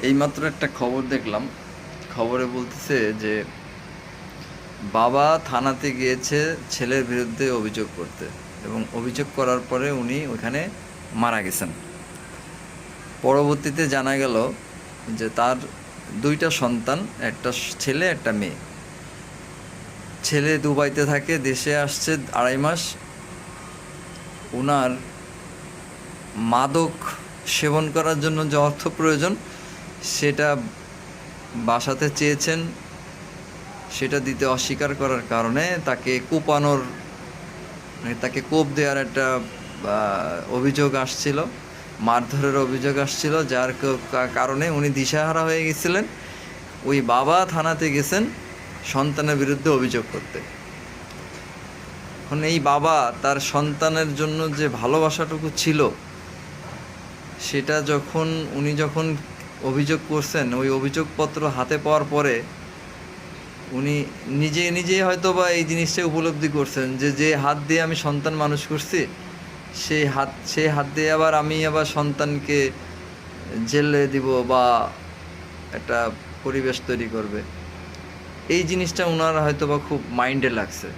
এইমাত্র একটা খবর দেখলাম। খবরে বলতেছে যে বাবা থানাতে গিয়েছে ছেলের বিরুদ্ধে অভিযোগ করতে, এবং অভিযোগ করার পরে উনি ওখানে মারা গেছেন। পরবর্তীতে জানা গেল যে তার দুইটা সন্তান, একটা ছেলে একটা মেয়ে। ছেলে দুবাইতে থাকে, দেশে আসছে 2.5 মাস। ওনার মাদক সেবন করার জন্য যে অর্থ প্রয়োজন সেটা বাসাতে চেয়েছেন, সেটা দিতে অস্বীকার করার কারণে তাকে কোপানোর, মানে তাকে কোপ দেওয়ার একটা অভিযোগ আসছিল, মারধরের অভিযোগ আসছিল, যার কারণে উনি দিশাহারা হয়ে গেছিলেন। ওই বাবা থানাতে গেছেন সন্তানের বিরুদ্ধে অভিযোগ করতে। এখন এই বাবা তার সন্তানের জন্য যে ভালোবাসাটুকু ছিল সেটা উনি যখন অভিযোগ করছেন, ওই অভিযোগপত্র হাতে পাওয়ার পরে উনি নিজেই হয়তো বা এই জিনিসটা উপলব্ধি করছেন যে যে হাত দিয়ে আমি সন্তান মানুষ করছি, সেই হাত দিয়ে আমি আবার সন্তানকে জেলে দিব বা একটা পরিবেশ তৈরি করবে। এই জিনিসটা ওনার হয়তো বা খুব মাইন্ডে লাগছে,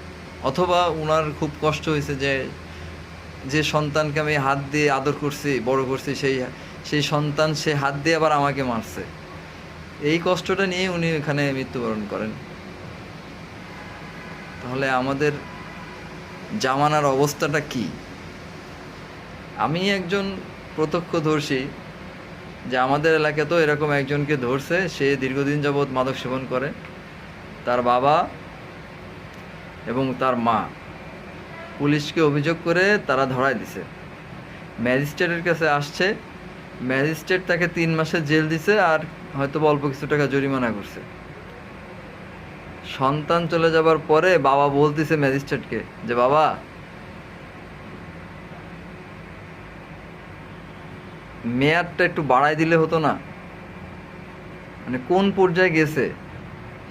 অথবা ওনার খুব কষ্ট হয়েছে যে যে সন্তানকে আমি হাত দিয়ে আদর করছি, বড় করছি, সেই সন্তান সে হাত দিয়ে আবার আমাকে মারছে। এই কষ্টটা নিয়ে উনি এখানে মৃত্যুবরণ করেন। তাহলে আমাদের জামানার অবস্থাটা কি? আমি একজন প্রত্যক্ষদর্শী যে আমাদের এলাকাতেও এরকম একজনকে ধরছে। সে দীর্ঘদিন যাবৎ মাদক সেবন করে। তার বাবা এবং তার মা পুলিশকে অভিযোগ করে তারা ধরায় দিছে। ম্যাজিস্ট্রেটের কাছে আসছে, ম্যাজিস্ট্রেট তাকে 3 মাসের জেল দিছে, আর হয়তো অল্প কিছু টাকা জরিমানা করছে। সন্তান চলে যাবার পরে বাবা বলতেছে ম্যাজিস্ট্রেটকে যে বাবা, মেয়াদটা একটু বাড়াই দিলে হতো না? মানে কোন পর্যায়ে গেছে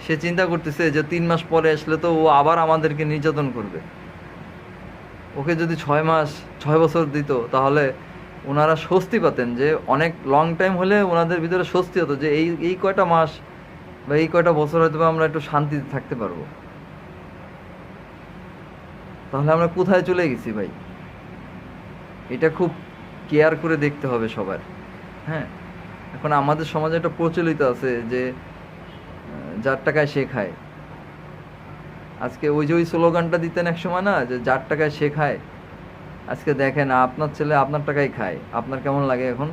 সে চিন্তা করতেছে যে 3 মাস পরে আসলে তো ও আবার আমাদেরকে নির্যাতন করবে। ওকে যদি 6 বছর দিত তাহলে ওনারা স্বস্তি পাতেন, যে অনেক লং টাইম হলে ওনাদের ভিতরে স্বস্তি হতো যে এই কয়টা মাস বা এই কয়টা বছর হয়তো আমরা একটু শান্তিতে থাকতে পারবো। তাহলে আমরা কোথায় চলে গেছি ভাই? এটা খুব কেয়ার করে দেখতে হবে সবার। হ্যাঁ, এখন আমাদের সমাজে একটা প্রচলিত আছে যে যার টাকায় সে খায়। আজকে ওই স্লোগানটা দিতেন এক সময় না, যে যার টাকায় সে খায়। আজকে দেখেন আপনার ছেলে আপনার টাকায় খায়, আপনার কেমন লাগে এখন?